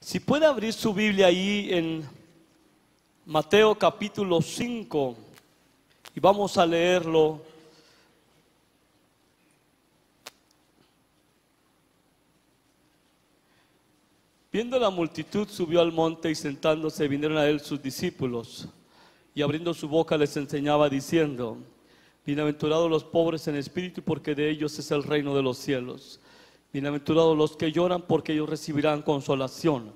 Si puede abrir su Biblia ahí en Mateo capítulo 5 y vamos a leerlo. Viendo la multitud, subió al monte y sentándose vinieron a él sus discípulos. Y abriendo su boca les enseñaba diciendo: bienaventurados los pobres en espíritu, porque de ellos es el reino de los cielos. Bienaventurados los que lloran, porque ellos recibirán consolación.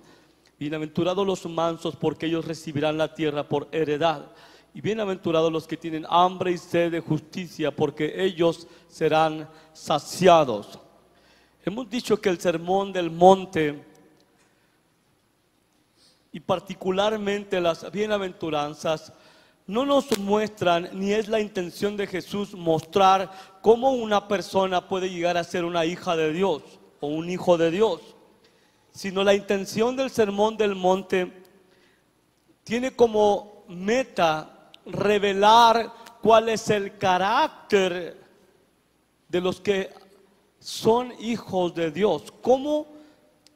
Bienaventurados los mansos, porque ellos recibirán la tierra por heredad. Y bienaventurados los que tienen hambre y sed de justicia, porque ellos serán saciados. Hemos dicho que el sermón del monte, y particularmente las bienaventuranzas, no nos muestran, ni es la intención de Jesús mostrar cómo una persona puede llegar a ser una hija de Dios o un hijo de Dios, sino la intención del sermón del monte tiene como meta revelar cuál es el carácter de los que son hijos de Dios. ¿Cómo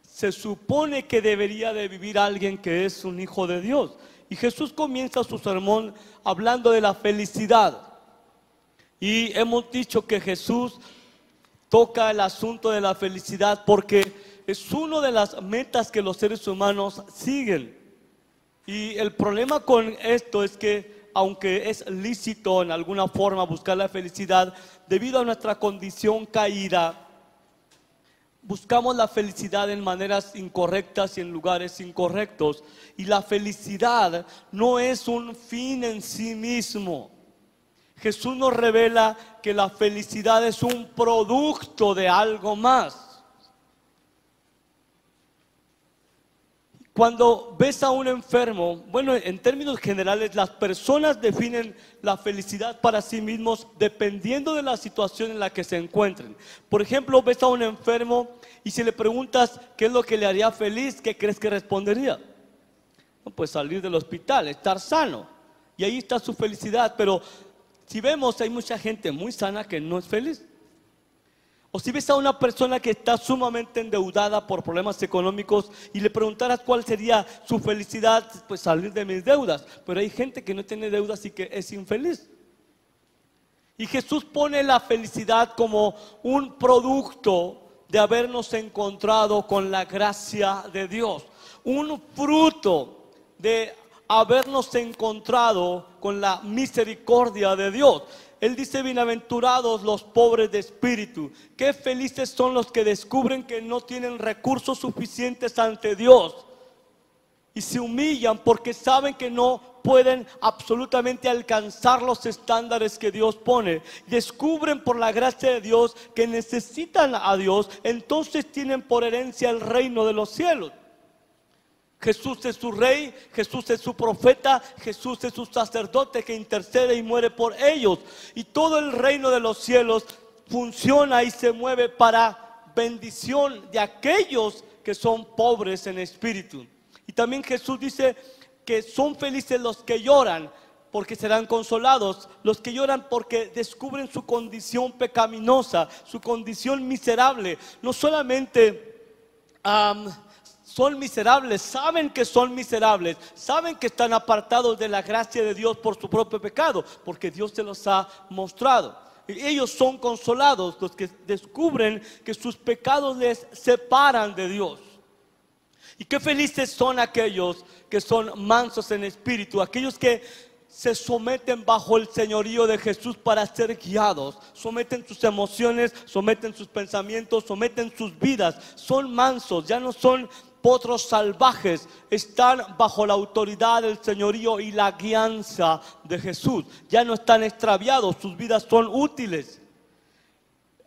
se supone que debería de vivir alguien que es un hijo de Dios? Y Jesús comienza su sermón hablando de la felicidad. Y hemos dicho que Jesús toca el asunto de la felicidad porque es una de las metas que los seres humanos siguen. Y el problema con esto es que, aunque es lícito en alguna forma buscar la felicidad, debido a nuestra condición caída, buscamos la felicidad en maneras incorrectas y en lugares incorrectos. Y la felicidad no es un fin en sí mismo. Jesús nos revela que la felicidad es un producto de algo más. Cuando ves a un enfermo, bueno, en términos generales, las personas definen la felicidad para sí mismos dependiendo de la situación en la que se encuentren. Por ejemplo, ves a un enfermo y si le preguntas qué es lo que le haría feliz, ¿qué crees que respondería? No, pues salir del hospital, estar sano. Y ahí está su felicidad. Pero si vemos, hay mucha gente muy sana que no es feliz. O si ves a una persona que está sumamente endeudada por problemas económicos y le preguntaras cuál sería su felicidad, pues salir de mis deudas. Pero hay gente que no tiene deudas y que es infeliz. Y Jesús pone la felicidad como un producto de habernos encontrado con la gracia de Dios. Un fruto de habernos encontrado con la misericordia de Dios. Él dice: bienaventurados los pobres de espíritu. Qué felices son los que descubren que no tienen recursos suficientes ante Dios y se humillan porque saben que no pueden absolutamente alcanzar los estándares que Dios pone. Descubren por la gracia de Dios que necesitan a Dios, entonces tienen por herencia el reino de los cielos. Jesús es su rey, Jesús es su profeta, Jesús es su sacerdote que intercede y muere por ellos. Y todo el reino de los cielos funciona y se mueve para bendición de aquellos que son pobres en espíritu. Y también Jesús dice que son felices los que lloran, porque serán consolados. Los que lloran porque descubren su condición pecaminosa, su condición miserable. No solamente son miserables, saben que son miserables, saben que están apartados de la gracia de Dios por su propio pecado, porque Dios se los ha mostrado. Y ellos son consolados, los que descubren que sus pecados les separan de Dios. Y qué felices son aquellos que son mansos en espíritu, aquellos que se someten bajo el señorío de Jesús para ser guiados, someten sus emociones, someten sus pensamientos, someten sus vidas, son mansos, ya no son potros salvajes, están bajo la autoridad del señorío y la guianza de Jesús, ya no están extraviados, sus vidas son útiles.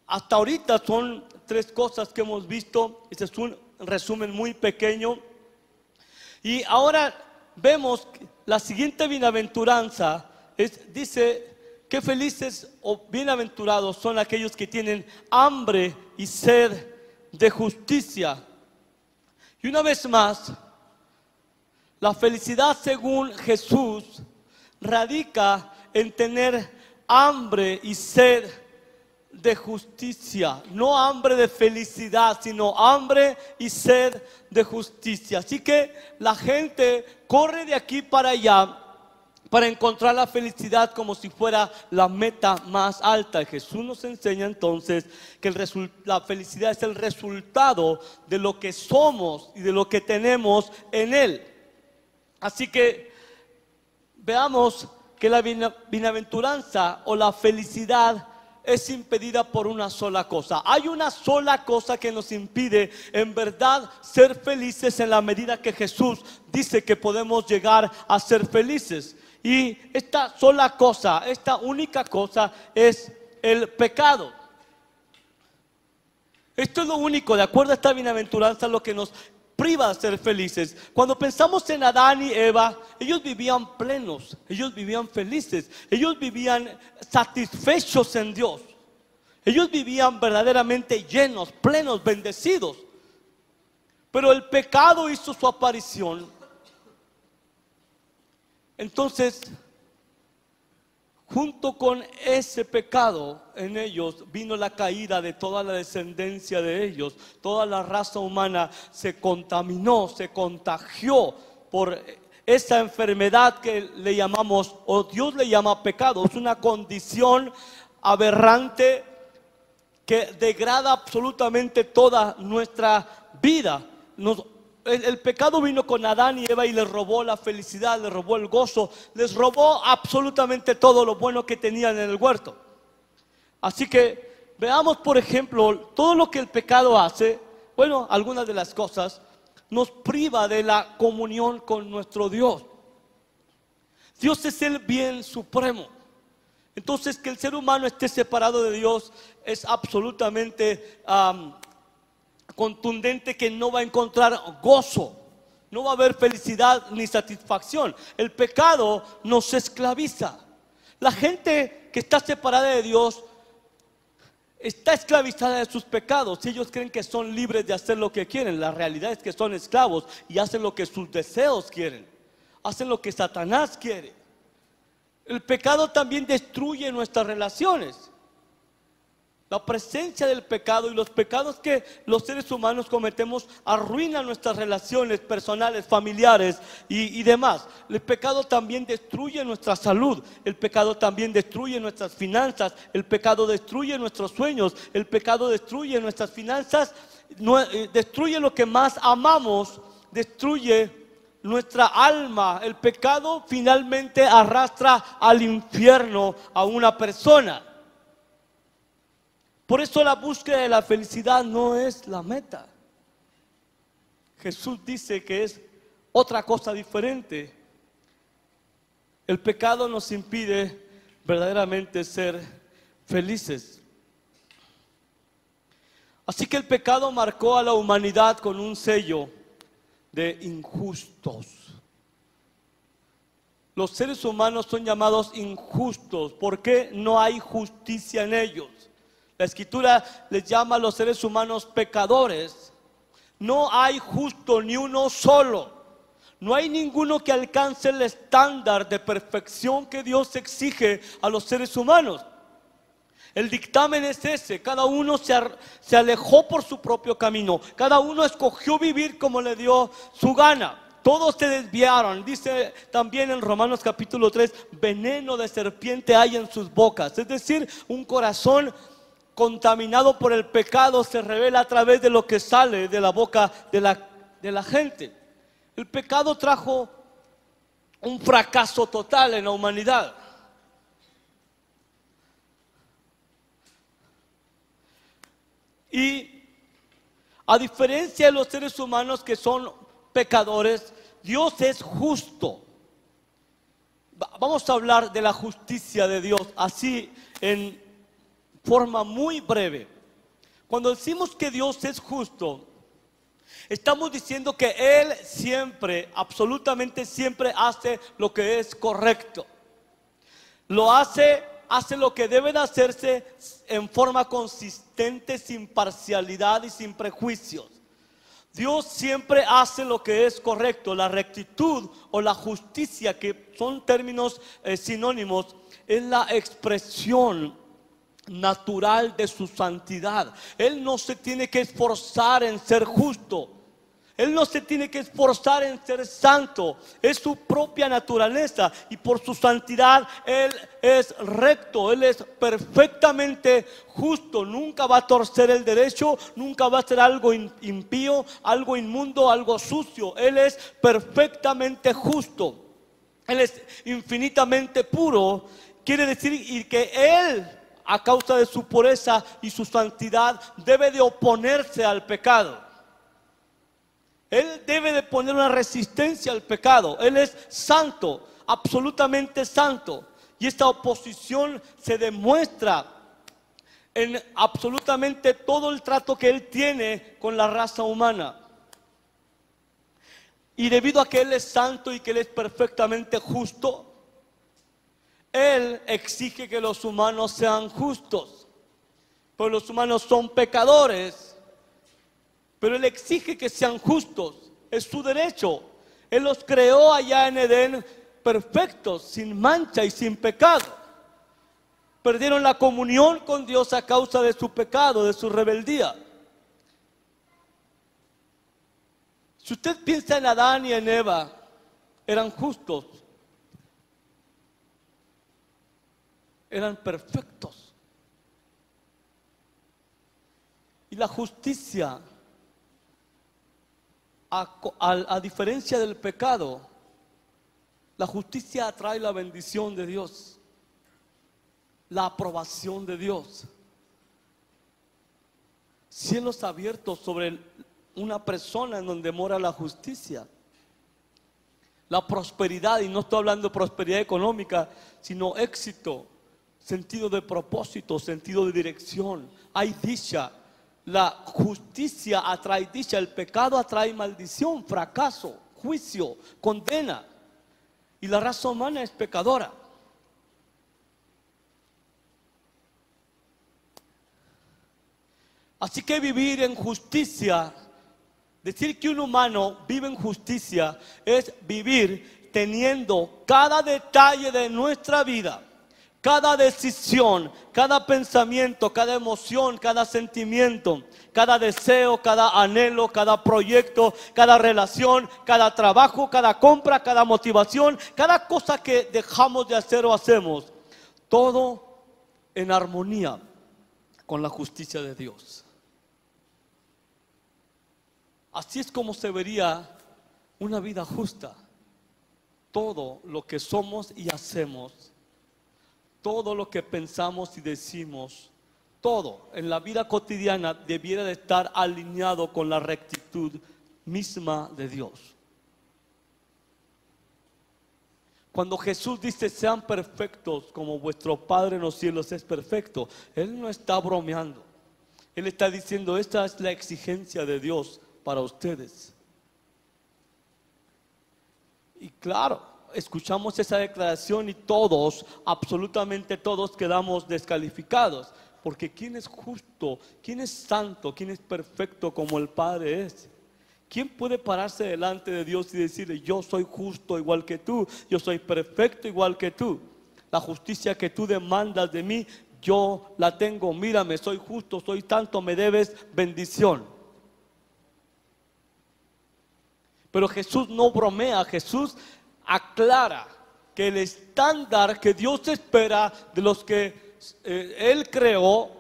Hasta ahorita son 3 cosas que hemos visto, este es un resumen muy pequeño. Y ahora vemos la siguiente bienaventuranza, dice: qué felices o bienaventurados son aquellos que tienen hambre y sed de justicia. Y una vez más, la felicidad según Jesús radica en tener hambre y sed de justicia, no hambre de felicidad, sino hambre y sed de justicia. Así que la gente corre de aquí para allá para encontrar la felicidad como si fuera la meta más alta. Y Jesús nos enseña entonces que la felicidad es el resultado de lo que somos y de lo que tenemos en Él. Así que veamos que la bienaventuranza o la felicidad es impedida por una sola cosa. Hay una sola cosa que nos impide en verdad ser felices en la medida que Jesús dice que podemos llegar a ser felices. Y esta sola cosa, esta única cosa es el pecado. Esto es lo único, de acuerdo a esta bienaventuranza, lo que nos priva de ser felices. Cuando pensamos en Adán y Eva, ellos vivían plenos, ellos vivían felices, ellos vivían satisfechos en Dios. Ellos vivían verdaderamente llenos, plenos, bendecidos. Pero el pecado hizo su aparición. Entonces, junto con ese pecado en ellos vino la caída de toda la descendencia de ellos. Toda la raza humana se contaminó, se contagió por esa enfermedad que le llamamos, o Dios le llama pecado. Es una condición aberrante que degrada absolutamente toda nuestra vida. El pecado vino con Adán y Eva y les robó la felicidad, les robó el gozo, les robó absolutamente todo lo bueno que tenían en el huerto. Así que veamos, por ejemplo, todo lo que el pecado hace. Bueno, algunas de las cosas nos priva de la comunión con nuestro Dios. Dios es el bien supremo. Entonces, que el ser humano esté separado de Dios es absolutamente contundente, que no va a encontrar gozo, no va a haber felicidad ni satisfacción. El pecado nos esclaviza. La gente que está separada de Dios está esclavizada de sus pecados. Ellos creen que son libres de hacer lo que quieren. La realidad es que son esclavos y hacen lo que sus deseos quieren, hacen lo que Satanás quiere. El pecado también destruye nuestras relaciones. La presencia del pecado y los pecados que los seres humanos cometemos arruinan nuestras relaciones personales, familiares y demás. El pecado también destruye nuestra salud. El pecado también destruye nuestras finanzas. El pecado destruye nuestros sueños. El pecado destruye nuestras finanzas. Destruye lo que más amamos. Destruye nuestra alma. El pecado finalmente arrastra al infierno a una persona. Por eso la búsqueda de la felicidad no es la meta. Jesús dice que es otra cosa diferente. El pecado nos impide verdaderamente ser felices. Así que el pecado marcó a la humanidad con un sello de injustos. Los seres humanos son llamados injustos porque no hay justicia en ellos. La Escritura les llama a los seres humanos pecadores. No hay justo ni uno solo. No hay ninguno que alcance el estándar de perfección que Dios exige a los seres humanos. El dictamen es ese. Cada uno se alejó por su propio camino. Cada uno escogió vivir como le dio su gana. Todos se desviaron. Dice también en Romanos capítulo 3, veneno de serpiente hay en sus bocas. Es decir, un corazón contaminado por el pecado se revela a través de lo que sale de la boca de la gente. El pecado trajo un fracaso total en la humanidad. Y a diferencia de los seres humanos que son pecadores, Dios es justo. Vamos a hablar de la justicia de Dios así en forma muy breve. Cuando decimos que Dios es justo, estamos diciendo que Él siempre, absolutamente siempre hace lo que es correcto. Lo hace lo que debe de hacerse en forma consistente, sin parcialidad y sin prejuicios. Dios siempre hace lo que es correcto. La rectitud o la justicia, que son términos sinónimos, es la expresión natural de su santidad. Él no se tiene que esforzar en ser justo. Él no se tiene que esforzar en ser santo. Es su propia naturaleza. Y por su santidad Él es recto. Él es perfectamente justo. Nunca va a torcer el derecho. Nunca va a hacer algo impío, algo inmundo, algo sucio. Él es perfectamente justo. Él es infinitamente puro. Quiere decir y que Él, a causa de su pureza y su santidad, debe de oponerse al pecado. Él debe de poner una resistencia al pecado. Él es santo, absolutamente santo. Y esta oposición se demuestra en absolutamente todo el trato que Él tiene con la raza humana. Y debido a que Él es santo y que Él es perfectamente justo, Él exige que los humanos sean justos. Pero los humanos son pecadores. Pero Él exige que sean justos. Es su derecho. Él los creó allá en Edén perfectos, sin mancha y sin pecado. Perdieron la comunión con Dios a causa de su pecado, de su rebeldía. Si usted piensa en Adán y en Eva, eran justos. Eran perfectos. Y la justicia, a diferencia del pecado, la justicia atrae la bendición de Dios, la aprobación de Dios, cielos abiertos sobre una persona en donde mora la justicia, la prosperidad. Y no estoy hablando de prosperidad económica, sino éxito, sentido de propósito, sentido de dirección. Hay dicha. La justicia atrae dicha. El pecado atrae maldición, fracaso, juicio, condena. Y la raza humana es pecadora. Así que vivir en justicia, decir que un humano vive en justicia, es vivir teniendo cada detalle de nuestra vida, cada decisión, cada pensamiento, cada emoción, cada sentimiento, cada deseo, cada anhelo, cada proyecto, cada relación, cada trabajo, cada compra, cada motivación, cada cosa que dejamos de hacer o hacemos, todo en armonía con la justicia de Dios. Así es como se vería una vida justa. Todo lo que somos y hacemos, todo lo que pensamos y decimos, todo en la vida cotidiana debiera de estar alineado con la rectitud misma de Dios. Cuando Jesús dice sean perfectos como vuestro Padre en los cielos es perfecto, Él no está bromeando. Él está diciendo esta es la exigencia de Dios para ustedes. Y claro, escuchamos esa declaración y todos, absolutamente todos quedamos descalificados. Porque ¿quién es justo? ¿Quién es santo? ¿Quién es perfecto como el Padre es? ¿Quién puede pararse delante de Dios y decirle yo soy justo igual que tú? Yo soy perfecto igual que tú. La justicia que tú demandas de mí, yo la tengo. Mírame, soy justo, soy santo, me debes bendición. Pero Jesús no bromea, Jesús aclara que el estándar que Dios espera de los que Él creó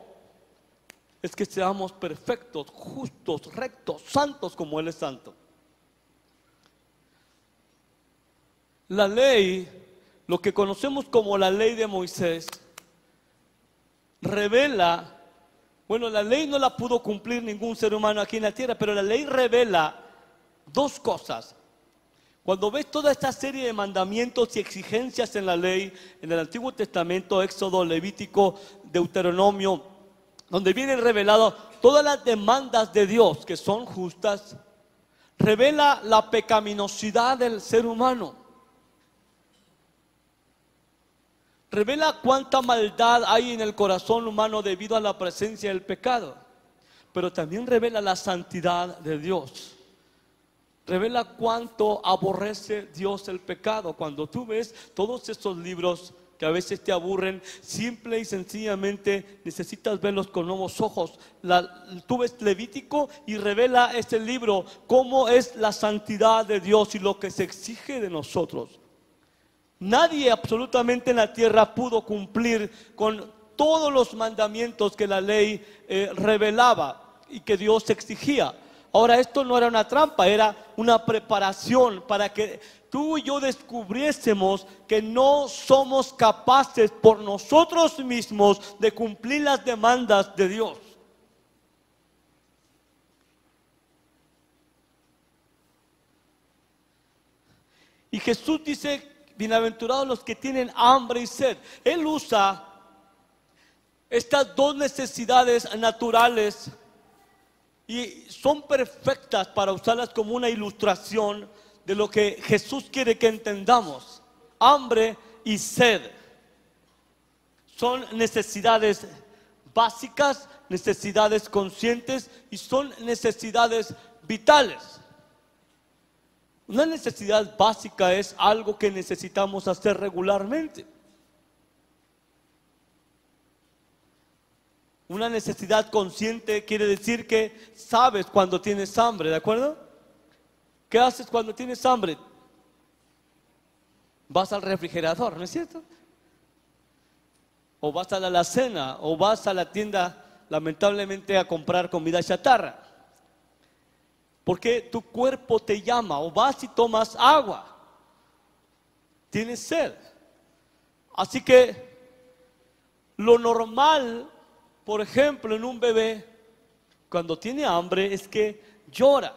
es que seamos perfectos, justos, rectos, santos como Él es santo. La ley, lo que conocemos como la ley de Moisés, revela, bueno, la ley no la pudo cumplir ningún ser humano aquí en la tierra, pero la ley revela dos cosas. Cuando ves toda esta serie de mandamientos y exigencias en la ley, en el Antiguo Testamento, Éxodo, Levítico, Deuteronomio, donde vienen reveladas todas las demandas de Dios que son justas, revela la pecaminosidad del ser humano. Revela cuánta maldad hay en el corazón humano debido a la presencia del pecado. Pero también revela la santidad de Dios. Revela cuánto aborrece Dios el pecado. Cuando tú ves todos esos libros que a veces te aburren, simple y sencillamente necesitas verlos con nuevos ojos. Tú ves Levítico y revela este libro cómo es la santidad de Dios y lo que se exige de nosotros. Nadie absolutamente en la tierra pudo cumplir con todos los mandamientos que la ley revelaba y que Dios exigía. Ahora, esto no era una trampa, era una preparación para que tú y yo descubriésemos que no somos capaces por nosotros mismos de cumplir las demandas de Dios. Y Jesús dice: bienaventurados los que tienen hambre y sed. Él usa estas dos necesidades naturales y son perfectas para usarlas como una ilustración de lo que Jesús quiere que entendamos. Hambre y sed son necesidades básicas, necesidades conscientes y son necesidades vitales. Una necesidad básica es algo que necesitamos hacer regularmente. Una necesidad consciente quiere decir que sabes cuando tienes hambre, ¿de acuerdo? ¿Qué haces cuando tienes hambre? Vas al refrigerador, ¿no es cierto? O vas a la alacena, o vas a la tienda, lamentablemente, a comprar comida chatarra. Porque tu cuerpo te llama, o vas y tomas agua. Tienes sed. Así que lo normal, por ejemplo, en un bebé, cuando tiene hambre, es que llora,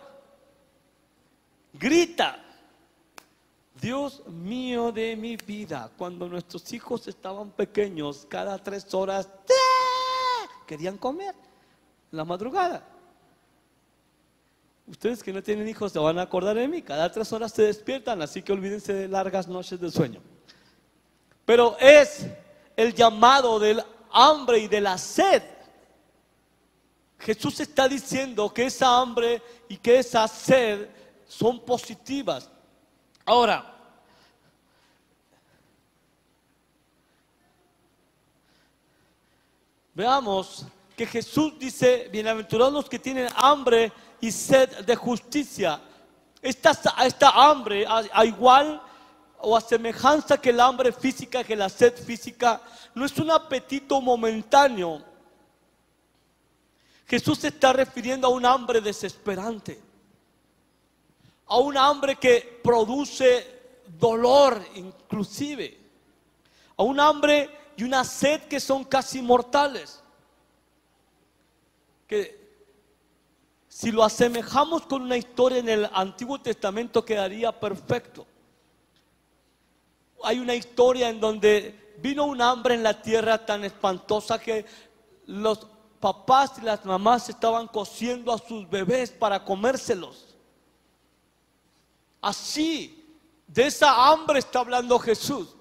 grita. Dios mío de mi vida, cuando nuestros hijos estaban pequeños, cada 3 horas querían comer en la madrugada. Ustedes que no tienen hijos se van a acordar de mí, cada 3 horas se despiertan, así que olvídense de largas noches de sueño. Pero es el llamado del hambre y de la sed. Jesús está diciendo que esa hambre y que esa sed son positivas. Ahora, veamos que Jesús dice: bienaventurados los que tienen hambre y sed de justicia. Esta hambre, a igual o a semejanza que el hambre física, que la sed física, no es un apetito momentáneo. Jesús se está refiriendo a un hambre desesperante, a un hambre que produce dolor inclusive, a un hambre y una sed que son casi mortales, que si lo asemejamos con una historia en el Antiguo Testamento quedaría perfecto. Hay una historia en donde vino un hambre en la tierra tan espantosa que los papás y las mamás estaban cociendo a sus bebés para comérselos. Así, de esa hambre está hablando Jesús.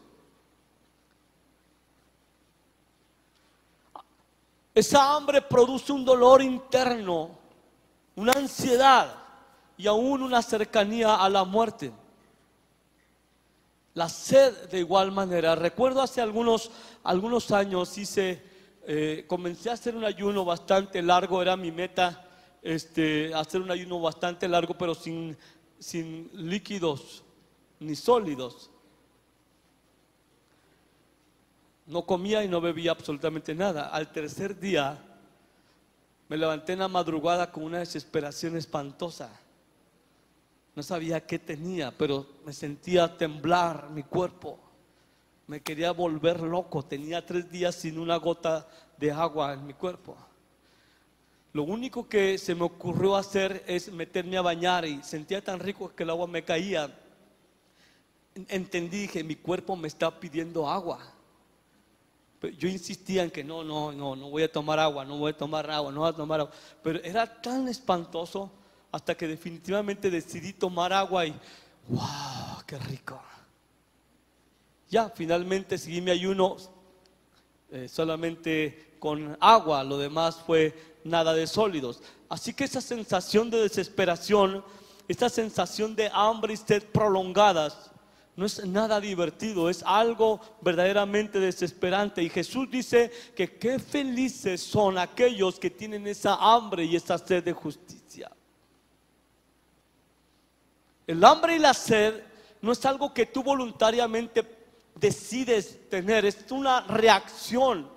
Esa hambre produce un dolor interno, una ansiedad y aún una cercanía a la muerte. La sed de igual manera. Recuerdo hace algunos años comencé a hacer un ayuno bastante largo. Era mi meta hacer un ayuno bastante largo, pero sin líquidos ni sólidos. No comía y no bebía absolutamente nada. Al tercer día me levanté en la madrugada con una desesperación espantosa. No sabía qué tenía, pero me sentía temblar mi cuerpo. Me quería volver loco. Tenía 3 días sin una gota de agua en mi cuerpo. Lo único que se me ocurrió hacer es meterme a bañar y sentía tan rico que el agua me caía. Entendí, dije, mi cuerpo me está pidiendo agua. Pero yo insistía en que no voy a tomar agua, no voy a tomar agua. Pero era tan espantoso hasta que definitivamente decidí tomar agua y ¡wow! ¡Qué rico! Ya, finalmente seguí mi ayuno solamente con agua, lo demás fue nada de sólidos. Así que esa sensación de desesperación, esa sensación de hambre y sed prolongadas, no es nada divertido, es algo verdaderamente desesperante. Y Jesús dice que qué felices son aquellos que tienen esa hambre y esa sed de justicia. El hambre y la sed no es algo que tú voluntariamente decides tener, es una reacción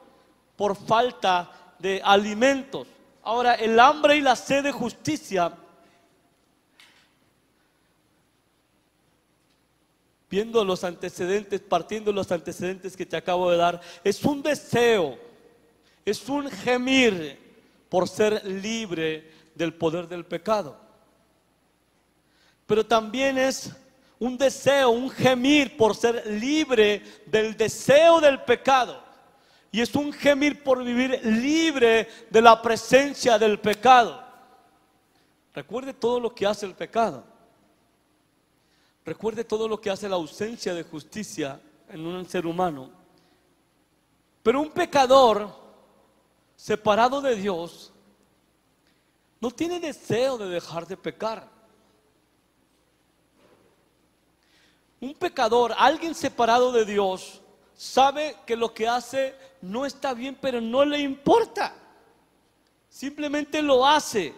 por falta de alimentos. Ahora, el hambre y la sed de justicia, viendo los antecedentes, partiendo de los antecedentes que te acabo de dar, es un deseo, es un gemir por ser libre del poder del pecado. Pero también es un deseo, un gemir por ser libre del deseo del pecado. Y es un gemir por vivir libre de la presencia del pecado. Recuerde todo lo que hace el pecado. Recuerde todo lo que hace la ausencia de justicia en un ser humano. Pero un pecador separado de Dios no tiene deseo de dejar de pecar. Un pecador, alguien separado de Dios, sabe que lo que hace no está bien, pero no le importa. Simplemente lo hace.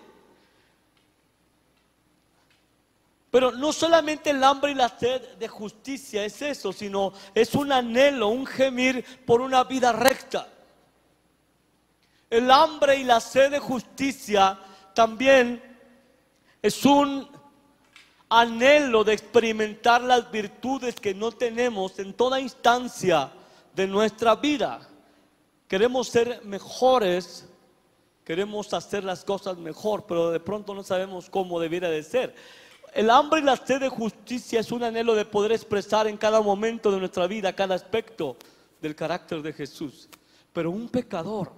Pero no solamente el hambre y la sed de justicia es eso, sino es un anhelo, un gemir por una vida recta. El hambre y la sed de justicia también es un anhelo de experimentar las virtudes que no tenemos en toda instancia de nuestra vida. Queremos ser mejores, queremos hacer las cosas mejor, pero de pronto no sabemos cómo debiera de ser. El hambre y la sed de justicia es un anhelo de poder expresar en cada momento de nuestra vida, cada aspecto del carácter de Jesús. Pero un pecador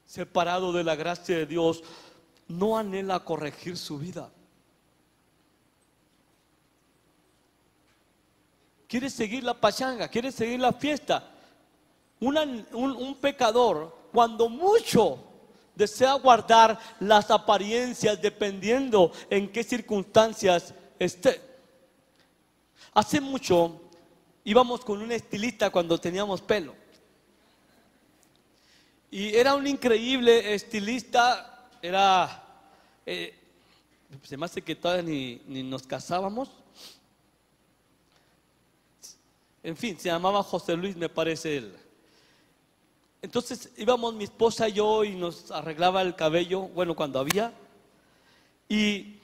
separado de la gracia de Dios no anhela corregir su vida. Quiere seguir la pachanga, quiere seguir la fiesta. Un pecador, cuando mucho, desea guardar las apariencias dependiendo en qué circunstancias esté. Hace mucho íbamos con un estilista cuando teníamos pelo. Y era un increíble estilista, se me hace que todavía ni nos casábamos. En fin, se llamaba José Luis, me parece él. Entonces íbamos mi esposa y yo y nos arreglaba el cabello, bueno, cuando había. Y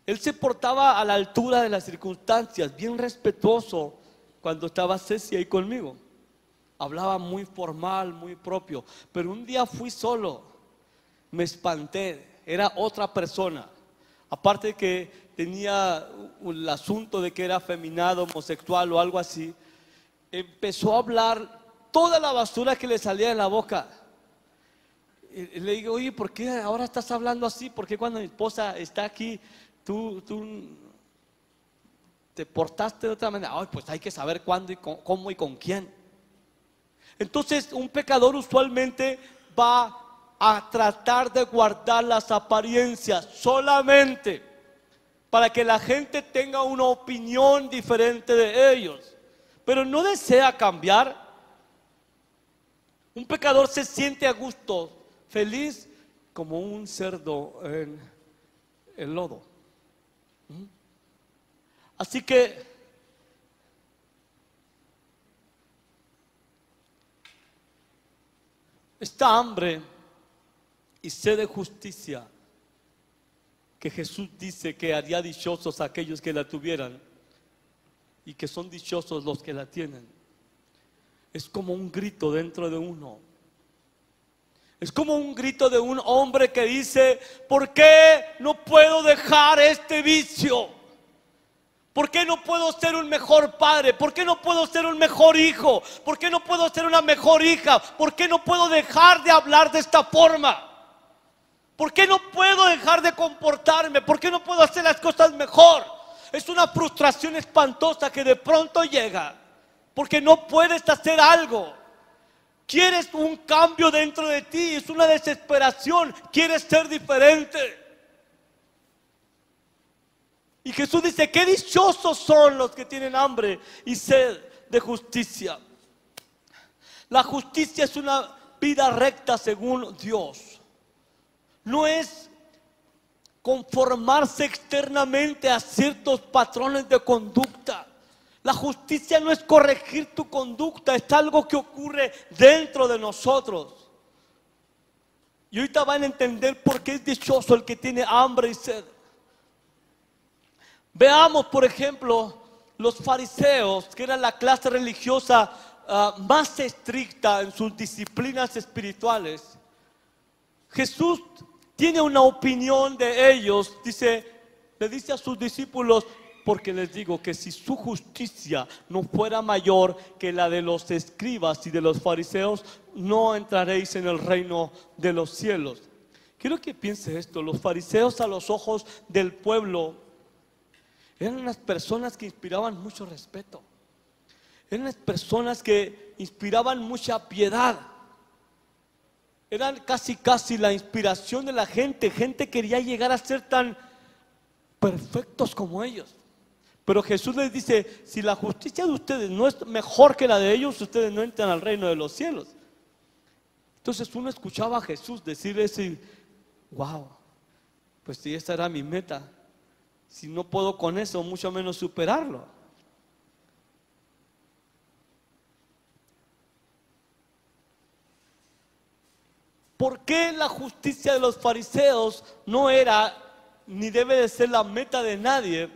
él se portaba a la altura de las circunstancias, bien respetuoso cuando estaba Ceci ahí conmigo. Hablaba muy formal, muy propio. Pero un día fui solo, me espanté, era otra persona. Aparte que tenía el asunto de que era afeminado, homosexual o algo así, empezó a hablar toda la basura que le salía de la boca. Y le digo, oye, ¿por qué ahora estás hablando así? ¿Por qué cuando mi esposa está aquí, tú te portaste de otra manera? Ay, pues hay que saber cuándo y cómo y con quién. Entonces, un pecador usualmente va a tratar de guardar las apariencias solamente para que la gente tenga una opinión diferente de ellos, pero no desea cambiar. Un pecador se siente a gusto, feliz, como un cerdo en el lodo. Así que esta hambre y sed de justicia que Jesús dice que haría dichosos a aquellos que la tuvieran y que son dichosos los que la tienen, es como un grito dentro de uno. Es como un grito de un hombre que dice: ¿por qué no puedo dejar este vicio? ¿Por qué no puedo ser un mejor padre? ¿Por qué no puedo ser un mejor hijo? ¿Por qué no puedo ser una mejor hija? ¿Por qué no puedo dejar de hablar de esta forma? ¿Por qué no puedo dejar de comportarme? ¿Por qué no puedo hacer las cosas mejor? Es una frustración espantosa que de pronto llega porque no puedes hacer algo. Quieres un cambio dentro de ti, es una desesperación, quieres ser diferente. Y Jesús dice, qué dichosos son los que tienen hambre y sed de justicia. La justicia es una vida recta según Dios. No es conformarse externamente a ciertos patrones de conducta. La justicia no es corregir tu conducta, es algo que ocurre dentro de nosotros. Y ahorita van a entender por qué es dichoso el que tiene hambre y sed. Veamos, por ejemplo, los fariseos, que eran la clase religiosa más estricta en sus disciplinas espirituales. Jesús tiene una opinión de ellos, le dice a sus discípulos, porque les digo que si su justicia no fuera mayor que la de los escribas y de los fariseos, no entraréis en el reino de los cielos. Quiero que piense esto, los fariseos a los ojos del pueblo eran unas personas que inspiraban mucho respeto. Eran unas personas que inspiraban mucha piedad. Eran casi la inspiración de la gente. Gente quería llegar a ser tan perfectos como ellos. Pero Jesús les dice, si la justicia de ustedes no es mejor que la de ellos, ustedes no entran al reino de los cielos. Entonces uno escuchaba a Jesús decir eso y, wow, pues si esa era mi meta, si no puedo con eso, mucho menos superarlo. ¿Por qué la justicia de los fariseos no era ni debe de ser la meta de nadie?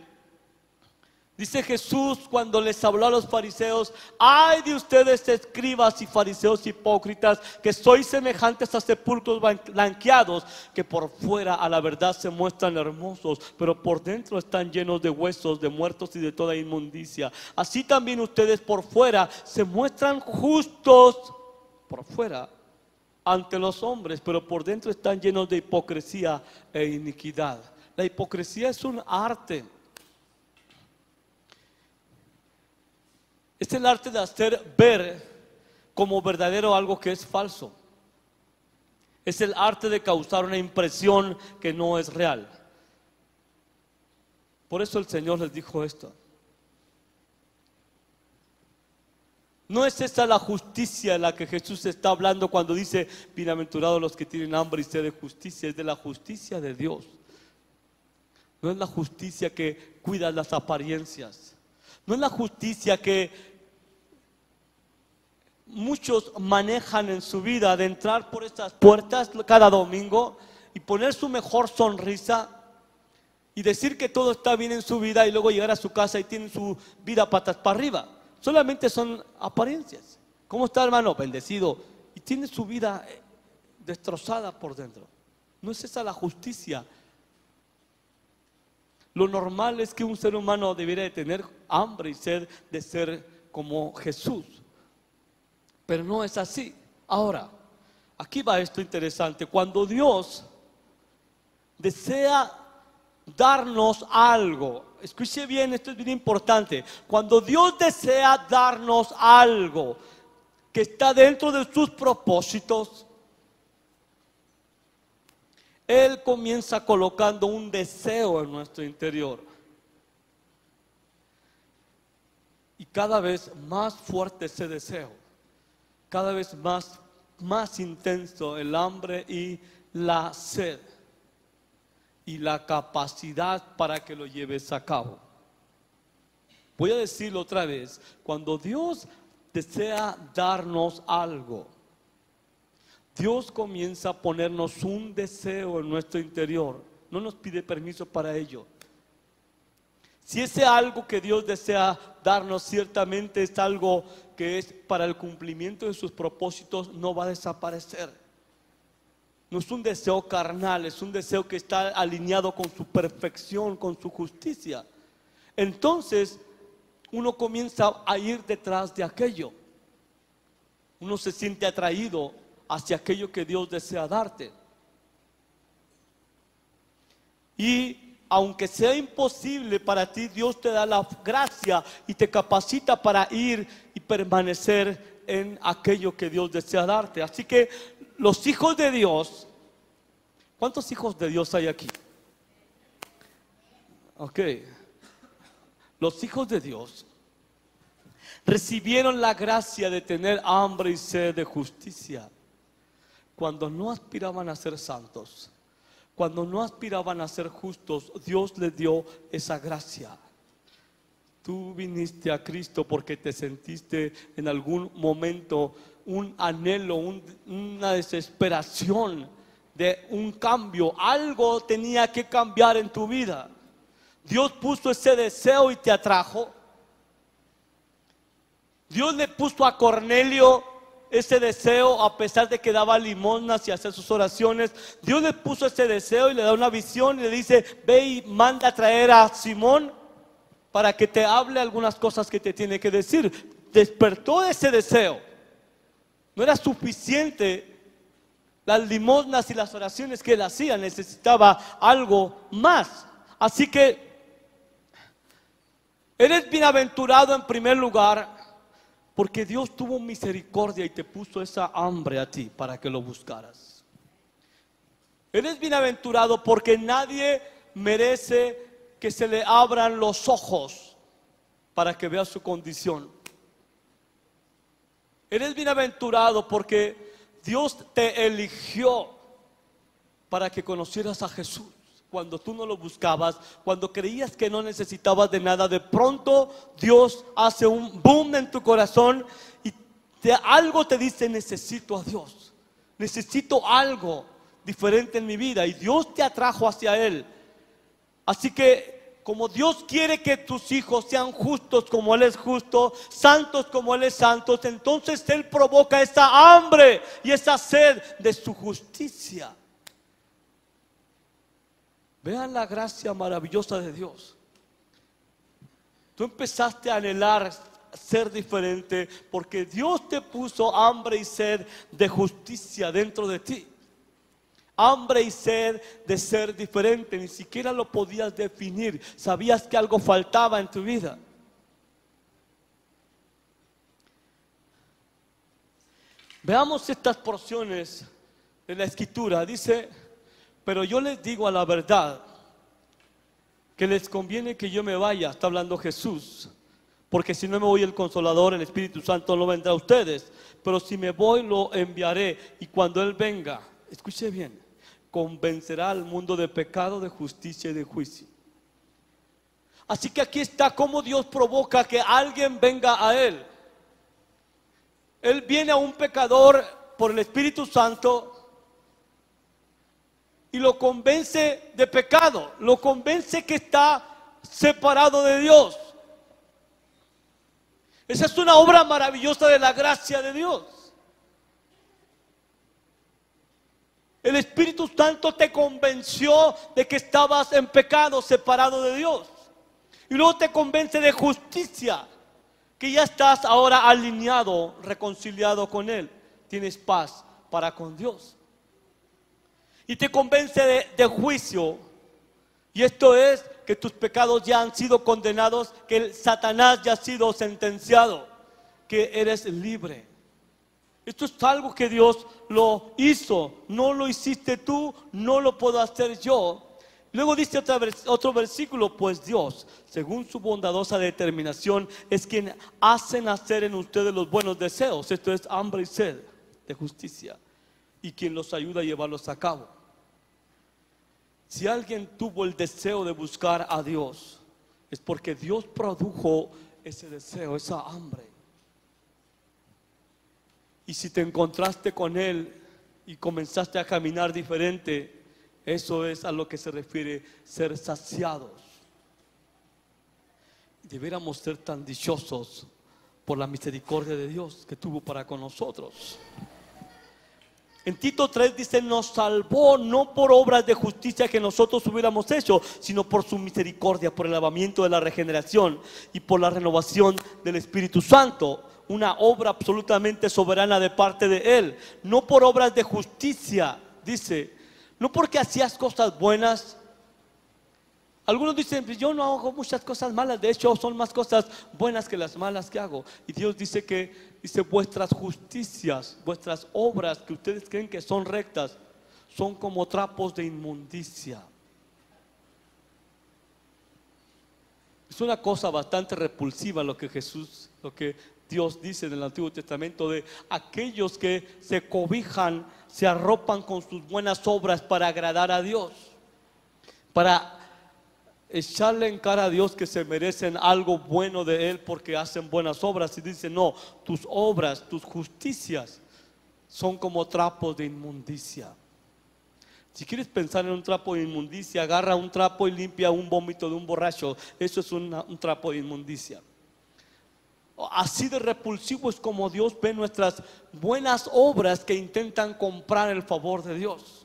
Dice Jesús cuando les habló a los fariseos: ay de ustedes, escribas y fariseos hipócritas, que sois semejantes a sepulcros blanqueados, que por fuera a la verdad se muestran hermosos, pero por dentro están llenos de huesos, de muertos y de toda inmundicia. Así también ustedes por fuera se muestran justos por fuera ante los hombres, pero por dentro están llenos de hipocresía e iniquidad. La hipocresía es un arte. Es el arte de hacer ver como verdadero algo que es falso. Es el arte de causar una impresión que no es real. Por eso el Señor les dijo esto. No es esa la justicia de la que Jesús está hablando cuando dice: bienaventurados los que tienen hambre y sed de justicia. Es de la justicia de Dios. No es la justicia que cuida las apariencias. No es la justicia que muchos manejan en su vida, de entrar por estas puertas cada domingo y poner su mejor sonrisa y decir que todo está bien en su vida, y luego llegar a su casa y tienen su vida patas para arriba. Solamente son apariencias. ¿Cómo está, hermano? Bendecido. Y tiene su vida destrozada por dentro. No es esa la justicia. Lo normal es que un ser humano debiera de tener hambre y sed de ser como Jesús. Pero no es así. Ahora, aquí va esto interesante. Cuando Dios desea darnos algo, escuche bien, esto es bien importante. Cuando Dios desea darnos algo que está dentro de sus propósitos, Él comienza colocando un deseo en nuestro interior. Y cada vez más fuerte ese deseo. Cada vez más intenso el hambre y la sed. Y la capacidad para que lo lleves a cabo. Voy a decirlo otra vez. Cuando Dios desea darnos algo, Dios comienza a ponernos un deseo en nuestro interior. No nos pide permiso para ello. Si ese algo que Dios desea darnos ciertamente es algo que es para el cumplimiento de sus propósitos, no va a desaparecer. No es un deseo carnal, es un deseo que está alineado con su perfección, con su justicia. Entonces, uno comienza a ir detrás de aquello. Uno se siente atraído hacia aquello que Dios desea darte. Y aunque sea imposible para ti, Dios te da la gracia y te capacita para ir y permanecer en aquello que Dios desea darte. Así que los hijos de Dios, ¿cuántos hijos de Dios hay aquí? Ok, los hijos de Dios, recibieron la gracia de tener hambre y sed de justicia cuando no aspiraban a ser santos, cuando no aspiraban a ser justos. Dios les dio esa gracia. Tú viniste a Cristo porque te sentiste en algún momento un anhelo, una desesperación de un cambio. Algo tenía que cambiar en tu vida. Dios puso ese deseo y te atrajo. Dios le puso a Cornelio ese deseo, a pesar de que daba limosnas y hacía sus oraciones. Dios le puso ese deseo y le da una visión y le dice: ve y manda a traer a Simón para que te hable algunas cosas que te tiene que decir. Despertó ese deseo. No era suficiente las limosnas y las oraciones que él hacía, necesitaba algo más. Así que eres bienaventurado en primer lugar porque Dios tuvo misericordia y te puso esa hambre a ti para que lo buscaras. Eres bienaventurado porque nadie merece que se le abran los ojos para que vea su condición. Eres bienaventurado porque Dios te eligió para que conocieras a Jesús. Cuando tú no lo buscabas, cuando creías que no necesitabas de nada, de pronto Dios hace un boom en tu corazón y algo te dice: necesito a Dios, necesito algo diferente en mi vida, y Dios te atrajo hacia Él. Así que como Dios quiere que tus hijos sean justos como Él es justo, santos como Él es santo, entonces Él provoca esa hambre y esa sed de su justicia. Vean la gracia maravillosa de Dios. Tú empezaste a anhelar ser diferente porque Dios te puso hambre y sed de justicia dentro de ti. Hambre y sed de ser diferente. Ni siquiera lo podías definir. Sabías que algo faltaba en tu vida. Veamos estas porciones de la Escritura. Dice: pero yo les digo a la verdad, que les conviene que yo me vaya. Está hablando Jesús. Porque si no me voy, el Consolador, el Espíritu Santo, no vendrá a ustedes. Pero si me voy, lo enviaré. Y cuando Él venga, escuche bien, convencerá al mundo de pecado, de justicia y de juicio. Así que aquí está cómo Dios provoca que alguien venga a Él. Él viene a un pecador por el Espíritu Santo y lo convence de pecado, lo convence que está separado de Dios. Esa es una obra maravillosa de la gracia de Dios. El Espíritu Santo te convenció de que estabas en pecado, separado de Dios. Y luego te convence de justicia, que ya estás ahora alineado, reconciliado con Él. Tienes paz para con Dios. Y te convence de juicio. Y esto es que tus pecados ya han sido condenados, que el Satanás ya ha sido sentenciado, que eres libre. Esto es algo que Dios lo hizo. No lo hiciste tú, no lo puedo hacer yo. Luego dice otro versículo: pues Dios, según su bondadosa determinación, es quien hace nacer en ustedes los buenos deseos. Esto es hambre y sed de justicia, y quien los ayuda a llevarlos a cabo. Si alguien tuvo el deseo de buscar a Dios, es porque Dios produjo ese deseo, esa hambre. Y si te encontraste con Él y comenzaste a caminar diferente, eso es a lo que se refiere ser saciados. Deberíamos ser tan dichosos por la misericordia de Dios que tuvo para con nosotros. En Tito 3 dice: nos salvó no por obras de justicia que nosotros hubiéramos hecho, sino por su misericordia, por el lavamiento de la regeneración y por la renovación del Espíritu Santo. Una obra absolutamente soberana de parte de Él. No por obras de justicia, dice. No porque hacías cosas buenas. Algunos dicen: yo no hago muchas cosas malas, de hecho son más cosas buenas que las malas que hago. Y Dios dice vuestras justicias, vuestras obras que ustedes creen que son rectas, son como trapos de inmundicia. Es una cosa bastante repulsiva lo que Dios dice en el Antiguo Testamento de aquellos que se cobijan, se arropan con sus buenas obras para agradar a Dios, para echarle en cara a Dios que se merecen algo bueno de Él porque hacen buenas obras. Y dice: no, tus obras, tus justicias son como trapos de inmundicia. Si quieres pensar en un trapo de inmundicia, agarra un trapo y limpia un vómito de un borracho. Eso es un trapo de inmundicia. Así de repulsivo es como Dios ve nuestras buenas obras que intentan comprar el favor de Dios.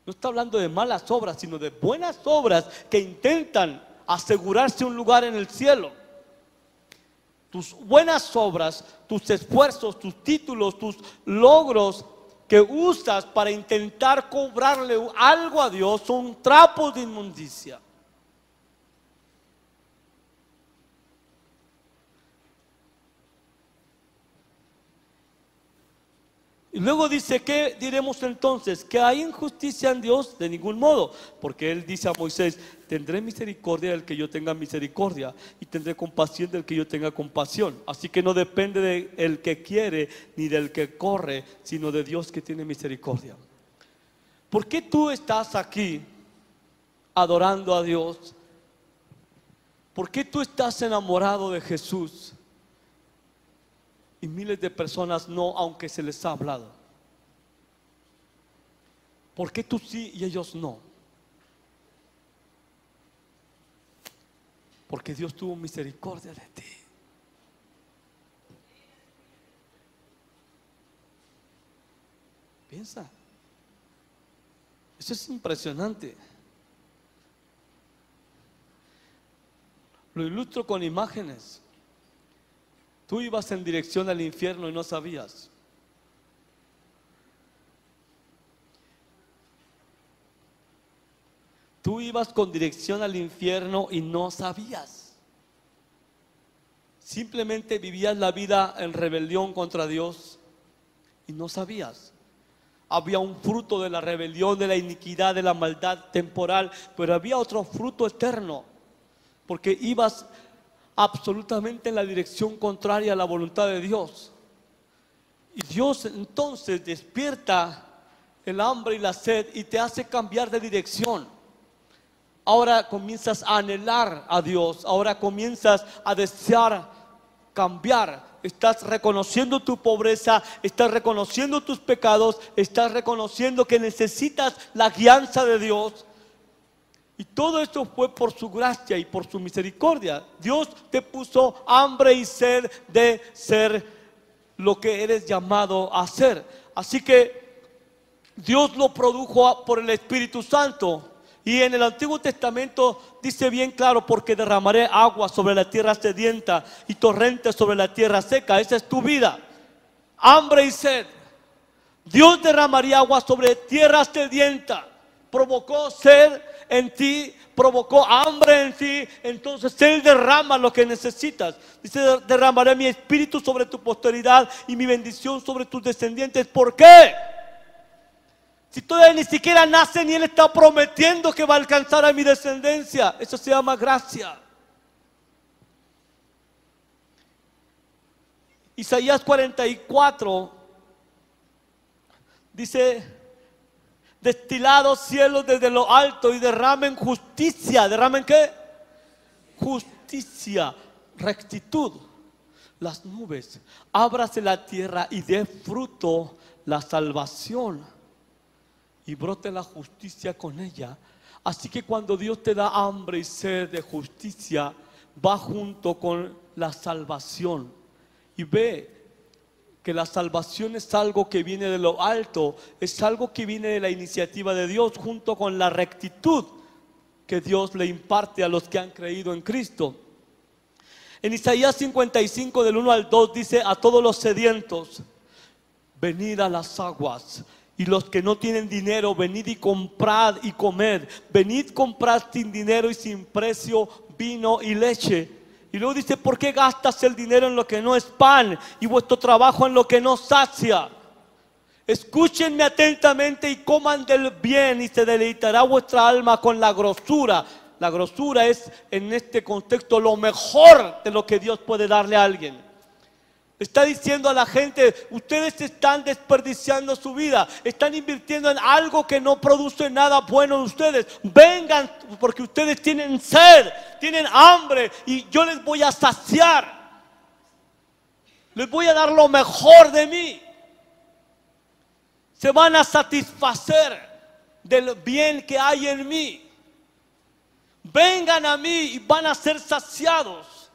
No está hablando de malas obras, sino de buenas obras que intentan asegurarse un lugar en el cielo. Tus buenas obras, tus esfuerzos, tus títulos, tus logros que usas para intentar cobrarle algo a Dios son trapos de inmundicia. Y luego dice: ¿qué diremos entonces? ¿Que hay injusticia en Dios? De ningún modo, porque Él dice a Moisés: tendré misericordia del que yo tenga misericordia, y tendré compasión del que yo tenga compasión. Así que no depende del que quiere ni del que corre, sino de Dios que tiene misericordia. ¿Por qué tú estás aquí adorando a Dios? ¿Por qué tú estás enamorado de Jesús y miles de personas no, aunque se les ha hablado? ¿Por qué tú sí y ellos no? Porque Dios tuvo misericordia de ti. Piensa. Eso es impresionante. Lo ilustro con imágenes. Tú ibas en dirección al infierno y no sabías. Tú ibas con dirección al infierno y no sabías. Simplemente vivías la vida en rebelión contra Dios y no sabías. Había un fruto de la rebelión, de la iniquidad, de la maldad temporal, pero había otro fruto eterno, porque ibas absolutamente en la dirección contraria a la voluntad de Dios. Y Dios entonces despierta el hambre y la sed y te hace cambiar de dirección. Ahora comienzas a anhelar a Dios, ahora comienzas a desear cambiar. Estás reconociendo tu pobreza, estás reconociendo tus pecados, estás reconociendo que necesitas la guianza de Dios. Y todo esto fue por su gracia y por su misericordia. Dios te puso hambre y sed de ser lo que eres llamado a ser. Así que Dios lo produjo por el Espíritu Santo. Y en el Antiguo Testamento dice bien claro: porque derramaré agua sobre la tierra sedienta y torrentes sobre la tierra seca. Esa es tu vida, hambre y sed. Dios derramaría agua sobre tierra sedienta. Provocó sed en ti, provocó hambre en ti. Entonces Él derrama lo que necesitas. Dice: derramaré mi espíritu sobre tu posteridad y mi bendición sobre tus descendientes. ¿Por qué? Si todavía ni siquiera nace, ni Él está prometiendo que va a alcanzar a mi descendencia. Eso se llama gracia. Isaías 44 dice: destilados cielos desde lo alto y derramen justicia. ¿Derramen qué? Justicia, rectitud. Las nubes, ábrase la tierra y dé fruto la salvación, y brote la justicia con ella. Así que cuando Dios te da hambre y sed de justicia, va junto con la salvación. Y ve que la salvación es algo que viene de lo alto, es algo que viene de la iniciativa de Dios, junto con la rectitud que Dios le imparte a los que han creído en Cristo. En Isaías 55 del 1 al 2 dice: a todos los sedientos, venid a las aguas. Y los que no tienen dinero, venid y comprad y comed. Venid, comprad sin dinero y sin precio vino y leche. Y luego dice: ¿por qué gastas el dinero en lo que no es pan y vuestro trabajo en lo que no sacia? Escúchenme atentamente y coman del bien, y se deleitará vuestra alma con la grosura. La grosura es en este contexto lo mejor de lo que Dios puede darle a alguien. Está diciendo a la gente: ustedes están desperdiciando su vida, están invirtiendo en algo que no produce nada bueno de ustedes. Vengan, porque ustedes tienen sed, tienen hambre, y yo les voy a saciar. Les voy a dar lo mejor de mí. Se van a satisfacer del bien que hay en mí. Vengan a mí y van a ser saciados.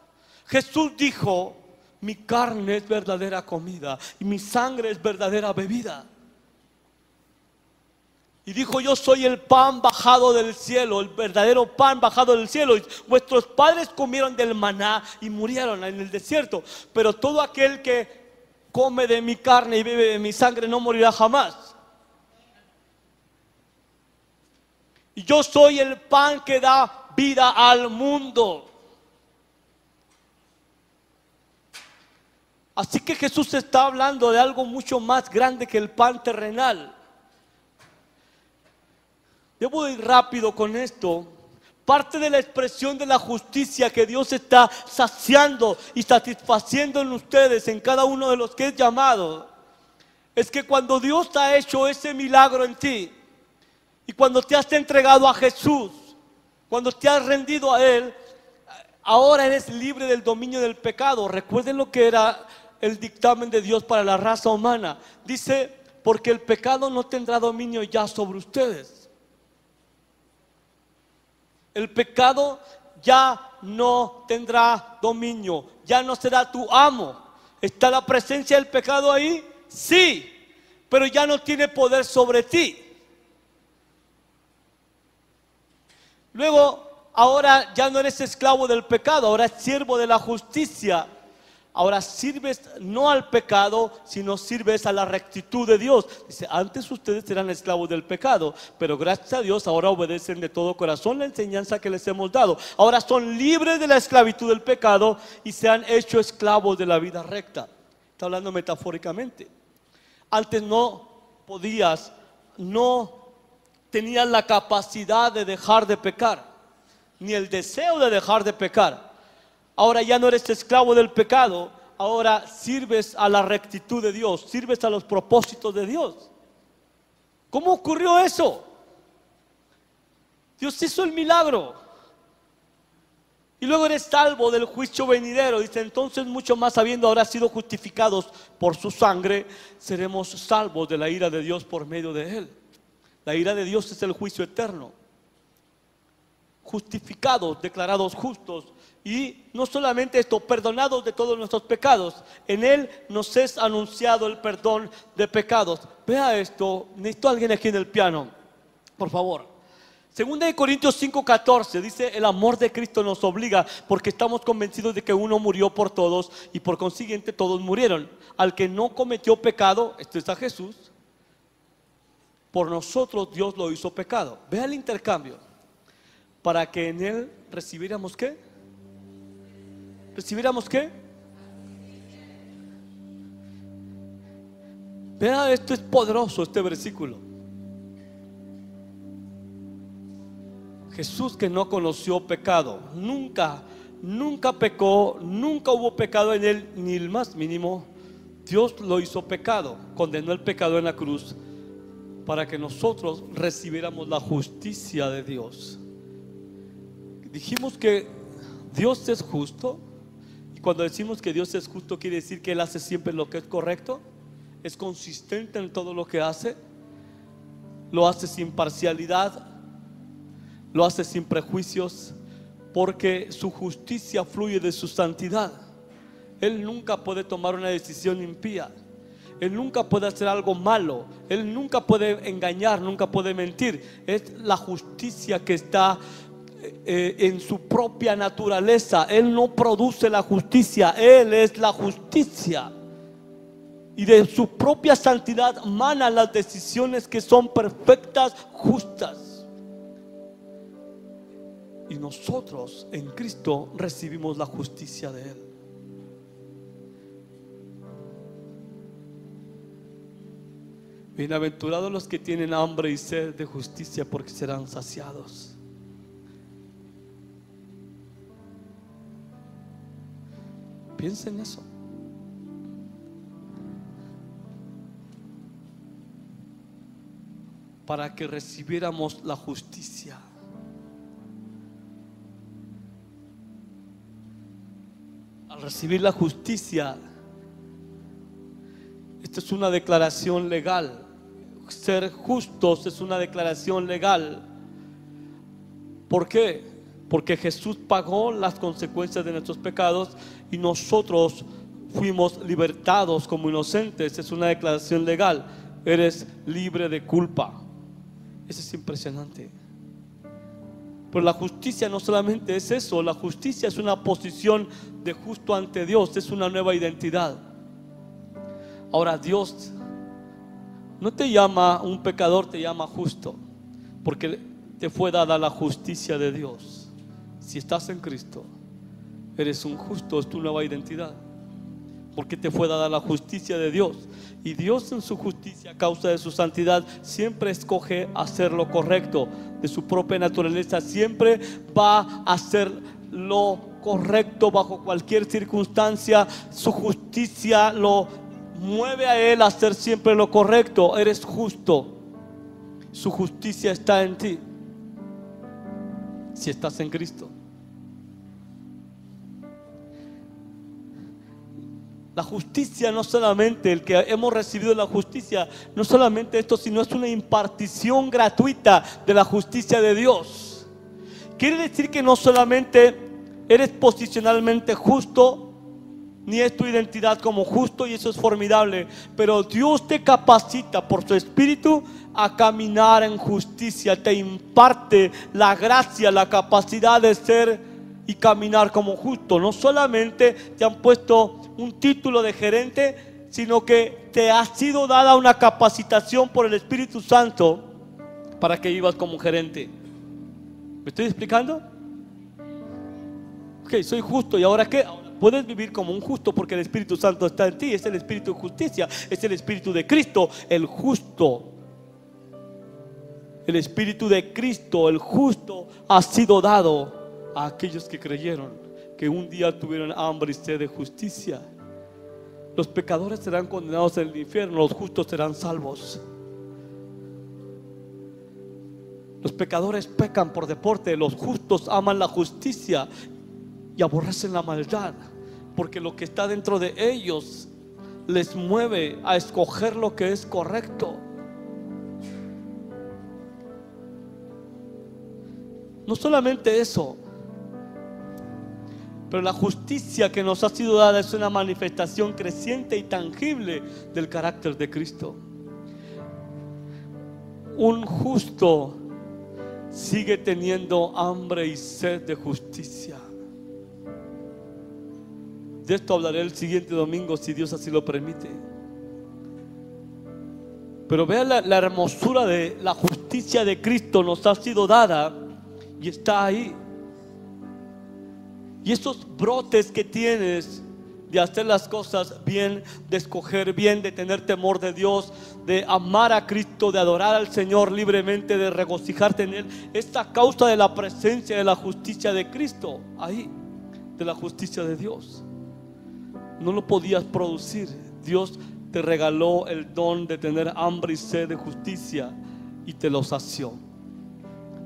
Jesús dijo: mi carne es verdadera comida y mi sangre es verdadera bebida. Y dijo: yo soy el pan bajado del cielo, el verdadero pan bajado del cielo. Y vuestros padres comieron del maná y murieron en el desierto, pero todo aquel que come de mi carne y bebe de mi sangre no morirá jamás. Y yo soy el pan que da vida al mundo. Así que Jesús está hablando de algo mucho más grande que el pan terrenal. Debo ir rápido con esto. Parte de la expresión de la justicia que Dios está saciando y satisfaciendo en ustedes, en cada uno de los que es llamado, es que cuando Dios ha hecho ese milagro en ti, y cuando te has entregado a Jesús, cuando te has rendido a Él, ahora eres libre del dominio del pecado. Recuerden lo que era el dictamen de Dios para la raza humana. Dice: porque el pecado no tendrá dominio ya sobre ustedes. El pecado ya no tendrá dominio, ya no será tu amo. ¿Está la presencia del pecado ahí? Sí, pero ya no tiene poder sobre ti. Luego, ahora ya no eres esclavo del pecado, ahora es siervo de la justicia. Ahora sirves no al pecado, sino sirves a la rectitud de Dios. Dice: antes ustedes eran esclavos del pecado, pero gracias a Dios ahora obedecen de todo corazón la enseñanza que les hemos dado. Ahora son libres de la esclavitud del pecado y se han hecho esclavos de la vida recta. Está hablando metafóricamente. Antes no podías, no tenías la capacidad de dejar de pecar, ni el deseo de dejar de pecar. Ahora ya no eres esclavo del pecado, ahora sirves a la rectitud de Dios, sirves a los propósitos de Dios. ¿Cómo ocurrió eso? Dios hizo el milagro. Y luego eres salvo del juicio venidero. Dice: entonces mucho más, habiendo ahora sido justificados por su sangre, seremos salvos de la ira de Dios por medio de Él. La ira de Dios es el juicio eterno. Justificados, declarados justos. Y no solamente esto, perdonados de todos nuestros pecados. En Él nos es anunciado el perdón de pecados. Vea esto, necesito a alguien aquí en el piano, por favor. Segunda de Corintios 5:14 dice: el amor de Cristo nos obliga, porque estamos convencidos de que uno murió por todos y por consiguiente todos murieron. Al que no cometió pecado, esto es a Jesús, por nosotros Dios lo hizo pecado. Vea el intercambio. Para que en Él recibiéramos ¿qué? ¿Recibiéramos qué? Vea, esto es poderoso, este versículo. Jesús, que no conoció pecado, nunca pecó, nunca hubo pecado en Él, ni el más mínimo. Dios lo hizo pecado, condenó el pecado en la cruz para que nosotros recibiéramos la justicia de Dios. Dijimos que Dios es justo. Y cuando decimos que Dios es justo, quiere decir que Él hace siempre lo que es correcto, es consistente en todo lo que hace, lo hace sin parcialidad, lo hace sin prejuicios, porque su justicia fluye de su santidad. Él nunca puede tomar una decisión impía, Él nunca puede hacer algo malo, Él nunca puede engañar, nunca puede mentir. Es la justicia que está en su propia naturaleza. Él no produce la justicia, Él es la justicia. Y de su propia santidad manan las decisiones que son perfectas, justas. Y nosotros en Cristo recibimos la justicia de Él. Bienaventurados los que tienen hambre y sed de justicia, porque serán saciados. Piensa en eso. Para que recibiéramos la justicia. Al recibir la justicia, esto es una declaración legal. Ser justos es una declaración legal. ¿Por qué? Porque Jesús pagó las consecuencias de nuestros pecados y nosotros fuimos libertados como inocentes. Es una declaración legal. Eres libre de culpa. Eso es impresionante. Pero la justicia no solamente es eso. La justicia es una posición de justo ante Dios. Es una nueva identidad. Ahora, Dios no te llama un pecador, te llama justo, porque te fue dada la justicia de Dios. Si estás en Cristo, eres un justo, es tu nueva identidad, porque te fue dada la justicia de Dios. Y Dios, en su justicia, a causa de su santidad, siempre escoge hacer lo correcto. De su propia naturaleza siempre va a hacer lo correcto bajo cualquier circunstancia. Su justicia lo mueve a Él a hacer siempre lo correcto. Eres justo. Su justicia está en ti, si estás en Cristo. La justicia no solamente, el que hemos recibido la justicia, no solamente esto, sino es una impartición gratuita de la justicia de Dios. Quiere decir que no solamente eres posicionalmente justo, ni es tu identidad como justo, y eso es formidable, pero Dios te capacita por su Espíritu a caminar en justicia. Te imparte la gracia, la capacidad de ser y caminar como justo. No solamente te han puesto un título de gerente, sino que te ha sido dada una capacitación por el Espíritu Santo para que vivas como gerente. ¿Me estoy explicando? Ok, soy justo, ¿y ahora qué? Puedes vivir como un justo porque el Espíritu Santo está en ti. Es el Espíritu de justicia, es el Espíritu de Cristo, el justo. El Espíritu de Cristo, el justo, ha sido dado a aquellos que creyeron, que un día tuvieron hambre y sed de justicia. Los pecadores serán condenados en el infierno, los justos serán salvos. Los pecadores pecan por deporte, los justos aman la justicia y aborrecen la maldad, porque lo que está dentro de ellos les mueve a escoger lo que es correcto. No solamente eso, pero la justicia que nos ha sido dada es una manifestación creciente y tangible del carácter de Cristo. Un justo sigue teniendo hambre y sed de justicia. De esto hablaré el siguiente domingo, si Dios así lo permite. Pero vean la hermosura de la justicia de Cristo. Nos ha sido dada y está ahí. Y esos brotes que tienes de hacer las cosas bien, de escoger bien, de tener temor de Dios, de amar a Cristo, de adorar al Señor libremente, de regocijarte en Él, es a causa de la presencia de la justicia de Cristo ahí, de la justicia de Dios. No lo podías producir. Dios te regaló el don de tener hambre y sed de justicia y te lo sació.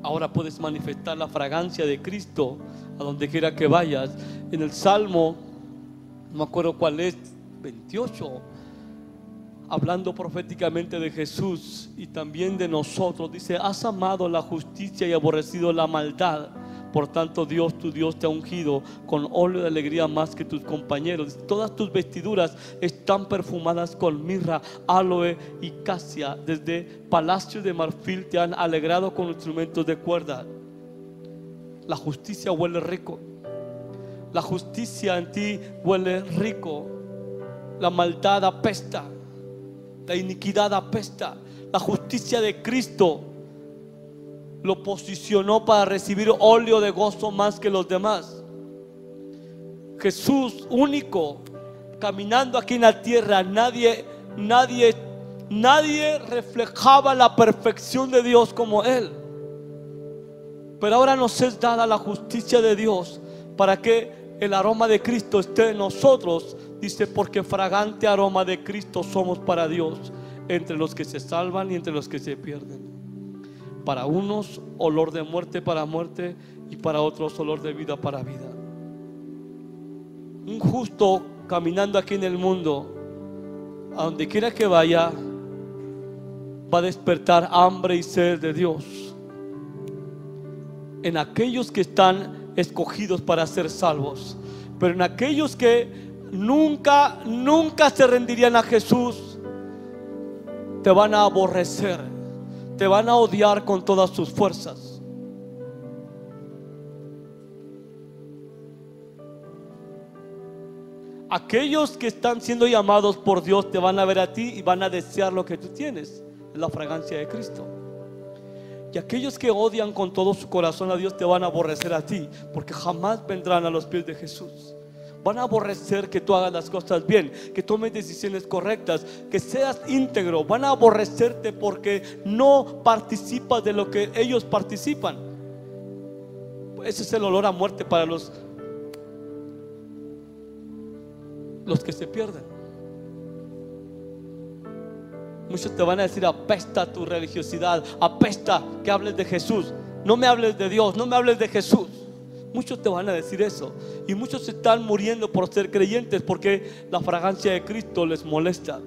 Ahora puedes manifestar la fragancia de Cristo a donde quiera que vayas. En el Salmo, no me acuerdo cuál es, 28, hablando proféticamente de Jesús y también de nosotros, dice: has amado la justicia y aborrecido la maldad. Por tanto, Dios, tu Dios, te ha ungido con óleo de alegría más que tus compañeros. Todas tus vestiduras están perfumadas con mirra, aloe y casia. Desde palacios de marfil te han alegrado con instrumentos de cuerda. La justicia huele rico. La justicia en ti huele rico. La maldad apesta. La iniquidad apesta. La justicia de Cristo lo posicionó para recibir óleo de gozo más que los demás. Jesús único, caminando aquí en la tierra, nadie reflejaba la perfección de Dios como Él. Pero ahora nos es dada la justicia de Dios para que el aroma de Cristo esté en nosotros, dice, porque fragante aroma de Cristo somos para Dios, entre los que se salvan y entre los que se pierden. Para unos olor de muerte para muerte, y para otros olor de vida para vida. Un justo caminando aquí en el mundo, a donde quiera que vaya, va a despertar hambre y sed de Dios en aquellos que están escogidos para ser salvos. Pero en aquellos que nunca se rendirían a Jesús, te van a aborrecer, te van a odiar con todas sus fuerzas. Aquellos que están siendo llamados por Dios te van a ver a ti y van a desear lo que tú tienes, la fragancia de Cristo. Y aquellos que odian con todo su corazón a Dios te van a aborrecer a ti, porque jamás vendrán a los pies de Jesús. Van a aborrecer que tú hagas las cosas bien, que tomes decisiones correctas, que seas íntegro. Van a aborrecerte porque no participas de lo que ellos participan. Ese es el olor a muerte para los que se pierden. Muchos te van a decir: apesta tu religiosidad, apesta que hables de Jesús, no me hables de Dios, no me hables de Jesús. Muchos te van a decir eso, y muchos están muriendo por ser creyentes porque la fragancia de Cristo les molesta.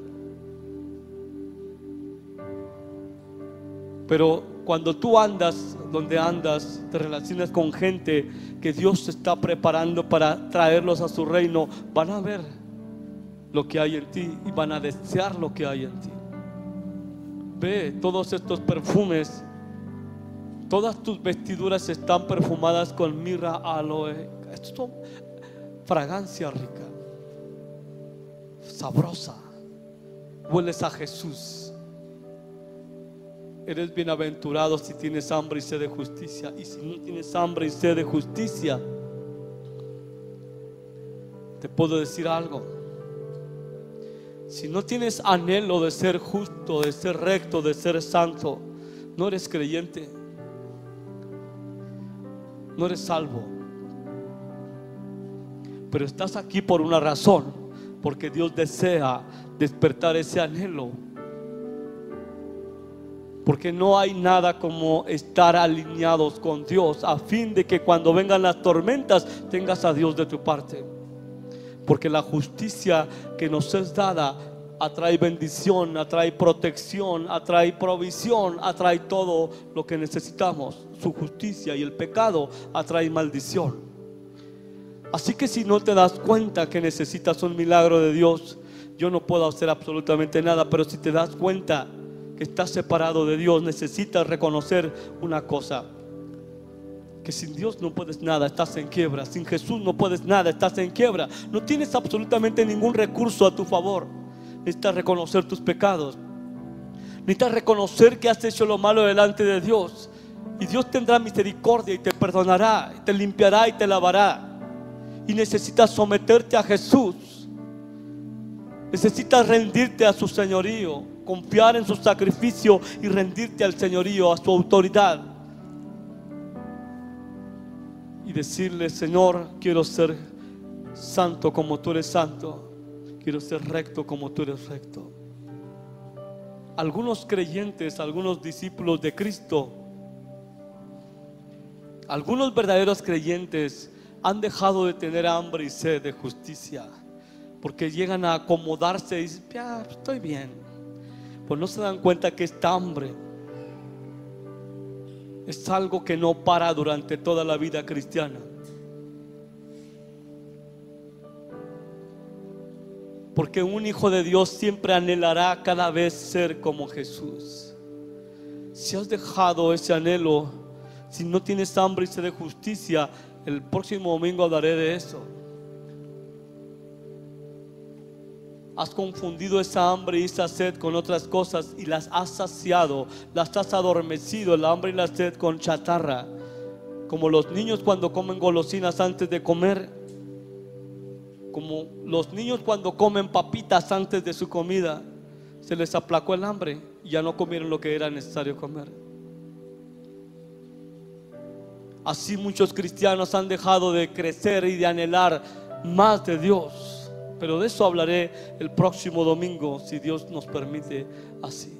Pero cuando tú andas donde andas, te relacionas con gente que Dios está preparando para traerlos a su reino, van a ver lo que hay en ti y van a desear lo que hay en ti. Ve todos estos perfumes, todas tus vestiduras están perfumadas con mirra, aloe. Esto es fragancia rica, sabrosa. Hueles a Jesús. Eres bienaventurado si tienes hambre y sed de justicia. Y si no tienes hambre y sed de justicia, te puedo decir algo: si no tienes anhelo de ser justo, de ser recto, de ser santo, no eres creyente, no eres salvo. Pero estás aquí por una razón, porque Dios desea despertar ese anhelo. Porque no hay nada como estar alineados con Dios, a fin de que cuando vengan las tormentas tengas a Dios de tu parte. Porque la justicia que nos es dada atrae bendición, atrae protección, atrae provisión, atrae todo lo que necesitamos. Su justicia, y el pecado atrae maldición. Así que si no te das cuenta que necesitas un milagro de Dios, yo no puedo hacer absolutamente nada. Pero si te das cuenta que estás separado de Dios, necesitas reconocer una cosa: que sin Dios no puedes nada, estás en quiebra. Sin Jesús no puedes nada, estás en quiebra. No tienes absolutamente ningún recurso a tu favor. Necesitas reconocer tus pecados. Necesitas reconocer que has hecho lo malo delante de Dios, y Dios tendrá misericordia y te perdonará, y te limpiará y te lavará. Y necesitas someterte a Jesús. Necesitas rendirte a su señorío, confiar en su sacrificio y rendirte al señorío, a su autoridad, y decirle: Señor, quiero ser santo como tú eres santo, quiero ser recto como tú eres recto. Algunos creyentes, algunos discípulos de Cristo, algunos verdaderos creyentes han dejado de tener hambre y sed de justicia, porque llegan a acomodarse y dicen: ya, estoy bien. Pues no se dan cuenta que esta hambre es algo que no para durante toda la vida cristiana. Porque un hijo de Dios siempre anhelará cada vez ser como Jesús. Si has dejado ese anhelo, si no tienes hambre y sed de justicia, el próximo domingo hablaré de eso. Has confundido esa hambre y esa sed con otras cosas y las has saciado, las has adormecido, el hambre y la sed, con chatarra. Como los niños cuando comen golosinas antes de comer, como los niños cuando comen papitas antes de su comida, se les aplacó el hambre y ya no comieron lo que era necesario comer. Así muchos cristianos han dejado de crecer y de anhelar más de Dios. Pero de eso hablaré el próximo domingo, si Dios nos permite así.